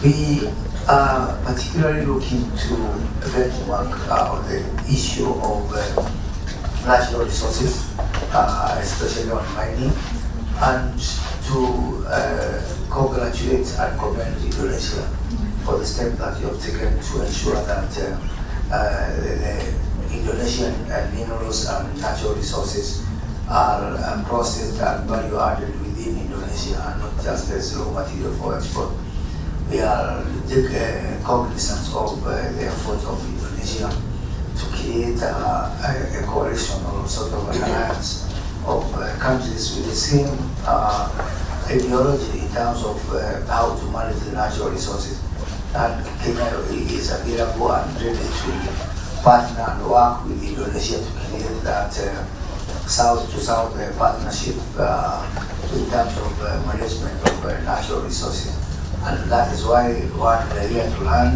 We are particularly looking to benchmark on the issue of natural resources, especially on mining, and to congratulate and commend Indonesia for the step that you have taken to ensure that the Indonesian minerals and natural resources are processed and value added within Indonesia and not just as raw material for export. We are cognizant of the effort of Indonesia to create a coalition or sort of an alliance of countries with the same ideology in terms of how to manage the natural resources. And Kenya is available and ready to partner and work with Indonesia to create that south-to-south partnership in terms of management of natural resources. And that is why one we are here to learn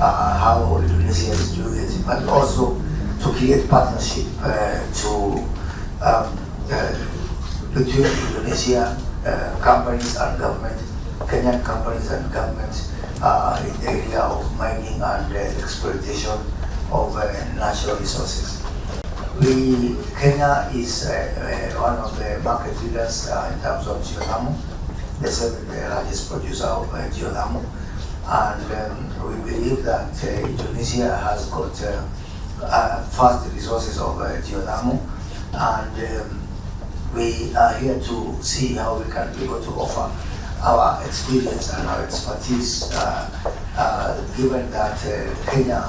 how Indonesia is doing it, but also to create partnership between Indonesia companies and government, Kenyan companies and government in the area of mining and exploitation of natural resources. Kenya is one of the market leaders in terms of geothermal, the seventh largest producer of geothermal, and we believe that Indonesia has got vast resources of geothermal, and we are here to see how we can be able to offer our experience and our expertise, given that Kenya,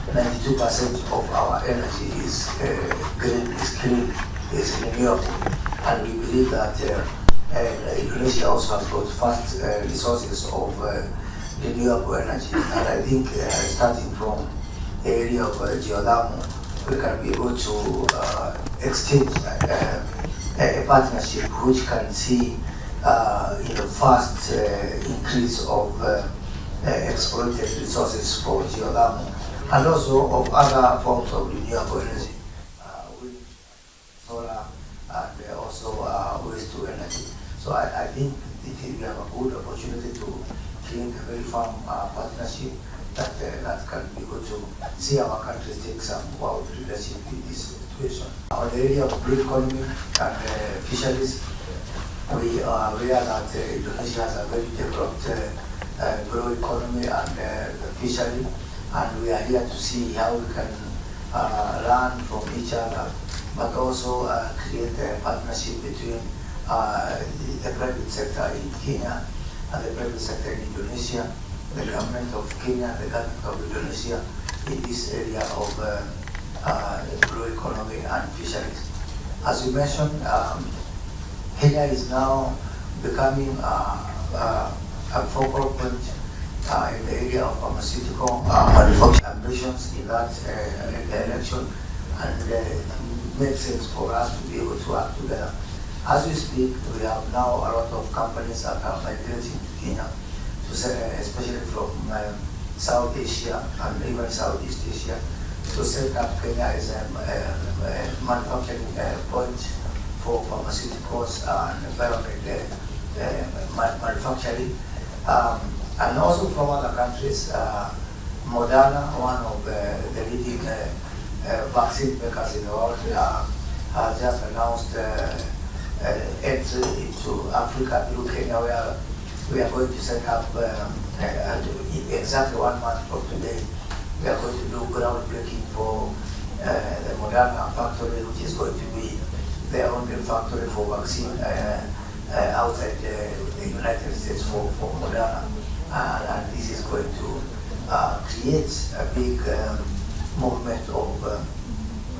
92% of our energy is green, is renewable, and we believe that Indonesia also has got vast resources of renewable energy. And I think starting from the area of geothermal, we can be able to exchange a partnership which can see fast increase of exploited resources for geothermal, and also of other forms of renewable energy, wind, solar, and also waste to energy. So I think we have a good opportunity to create a very firm partnership that can be able to see our countries take some world leadership in this situation. On the area of blue economy and fisheries, we are aware that Indonesia has a very developed blue economy and fishery, and we are here to see how we can learn from each other, but also create a partnership between the private sector in Kenya and the private sector in Indonesia, the government of Kenya, the government of Indonesia in this area of blue economy and fisheries. As you mentioned, Kenya is now becoming a focal point in the area of pharmaceutical manufacturing ambitions in that direction, and it makes sense for us to be able to work together. As we speak, we have now a lot of companies that are migrating to Kenya, especially from South Asia and even Southeast Asia, to set up Kenya as a manufacturing point for pharmaceuticals and environment manufacturing, and also from other countries. Moderna, one of the leading vaccine makers in the world, has just announced entry into Africa through Kenya, where we are going to set up exactly 1 month from today. We are going to do groundbreaking for the Moderna factory, which is going to be the only factory for vaccine outside the United States for Moderna. And this is going to create a big movement of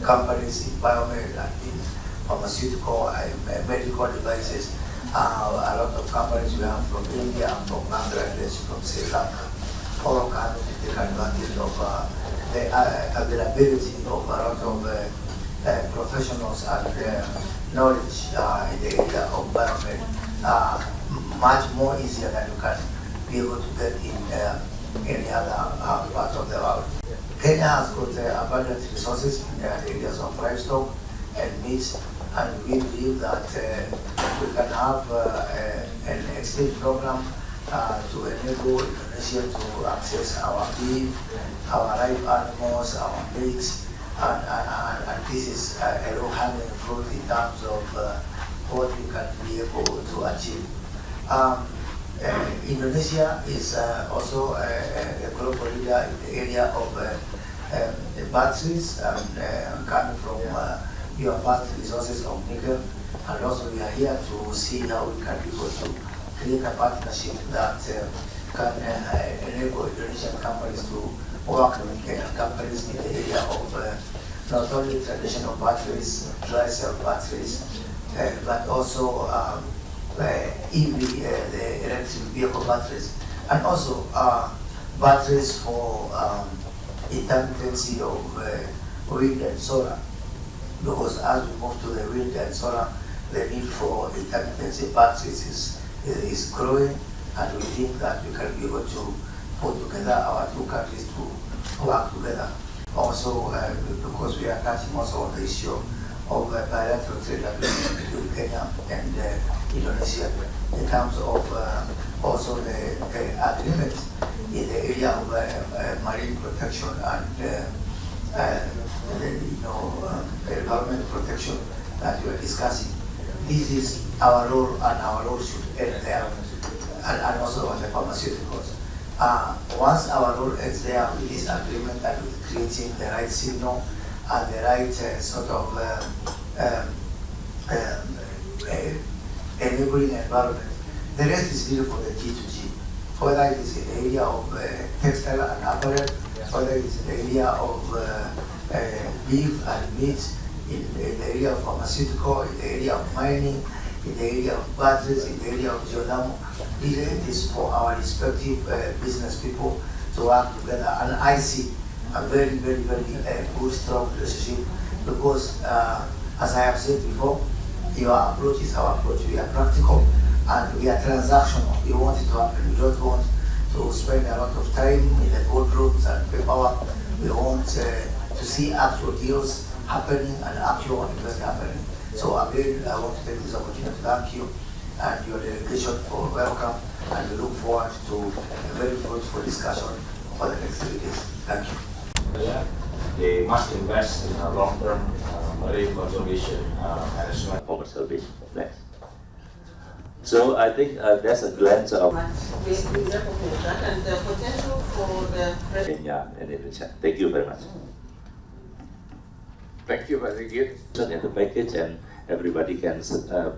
companies in biomed and in pharmaceutical and medical devices. A lot of companies we have from India, from Bangladesh, from Sri Lanka, all coming to take advantage of the availability of a lot of professionals and knowledge in the area of biomed, much more easier than you can be able to get in any other part of the world. Kenya has got abundant resources in the areas of livestock and meat, and we believe that we can have an exchange program to enable Indonesia to access our beef, our live animals, our meats, and this is a low-hanging fruit in terms of what we can be able to achieve. Indonesia is also a global leader in the area of batteries and coming from your vast resources of nickel, and also we are here to see how we can be able to create a partnership that can enable Indonesian companies to work with Kenyan companies in the area of not only traditional batteries, dry cell batteries, but also EV, the electric vehicle batteries, and also batteries for intermittency of wind and solar. Because as we move to the wind and solar, the need for intermittency batteries is growing, and we think that we can be able to put together our two countries to work together. Also, because we are touching also on the issue of bilateral trade agreement between Kenya and Indonesia in terms of also the agreement in the area of marine protection and environment protection that we are discussing. This is our role, and our role should end there, and also on the pharmaceuticals. Once our role ends there with this agreement and with creating the right signal and the right sort of enabling environment, the rest is really for the G2G. Whether it is in the area of textile and apparel, whether it is in the area of beef and meat, in the area of pharmaceutical, in the area of mining, in the area of batteries, in the area of geothermal. It is for our respective business people to work together. And I see a very, very, very good, strong relationship because, as I have said before, your approach is our approach. We are practical and we are transactional. We want it to happen. We don't want to spend a lot of time in the boardrooms and paperwork. We want to see actual deals happening and actual investment happening. So again, I want to take this opportunity to thank you and your delegation for welcome, and we look forward to a very fruitful discussion for the next 3 days. Thank you. They must invest in a long-term marine conservation management. Commercial base. Next. So I think that's a glance of We recognize that and the potential for the Kenya and Indonesia. Thank you very much. Thank you, Pak Sigit. In the package, and everybody can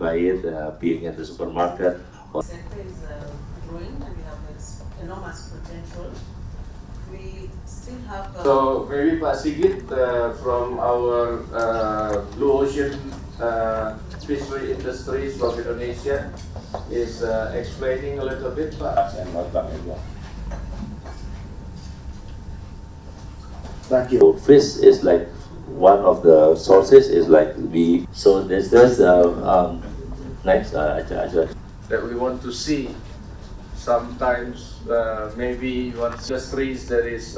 buy it, being in the supermarket. The sector is growing and we have enormous potential. We still have. So maybe Pak Sigit from our Blue Ocean fishery industries from Indonesia is explaining a little bit, Pak. Thank you. Fish is like one of the sources is like we. So there's next That we want to see sometimes maybe one industries that is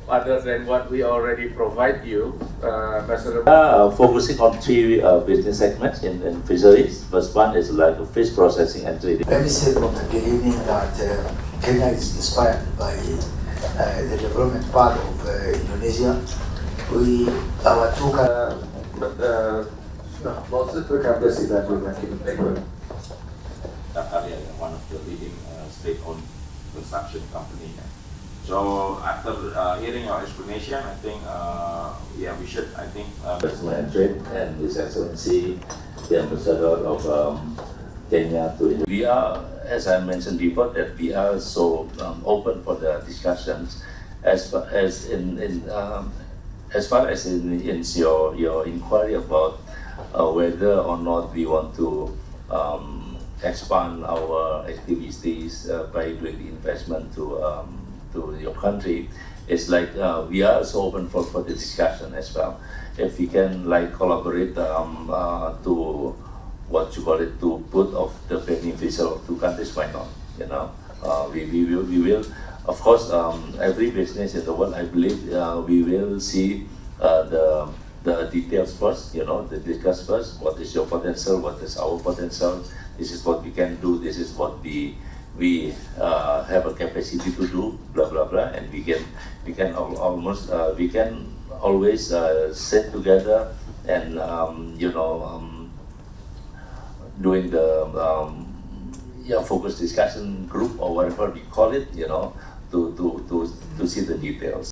other than what we already provide you, Ambassador. Focusing on three business segments in fisheries. First one is like fish processing and trading. Let me say from the beginning that Kenya is inspired by the development part of Indonesia. Our two Most of the campus is that we can keep it. One of the leading state-owned construction company. So after hearing your explanation, I think we should. I think Investment and Trade and His Excellency, the Ambassador of Kenya to Indonesia. We are, as I mentioned before, that we are so open for the discussions as far as in your inquiry about whether or not we want to expand our activities by doing the investment to your country. It's like we are so open for the discussion as well. If we can like collaborate to what you call it, to put of the beneficial of two countries, why not? You know, we will. Of course, every business in the world, I believe, we will see the details first. You know, discuss first. What is your potential? What is our potential? This is what we can do. This is what we we have a capacity to do blah blah blah, and we can always sit together and doing the focus discussion group or whatever we call it, to see the details.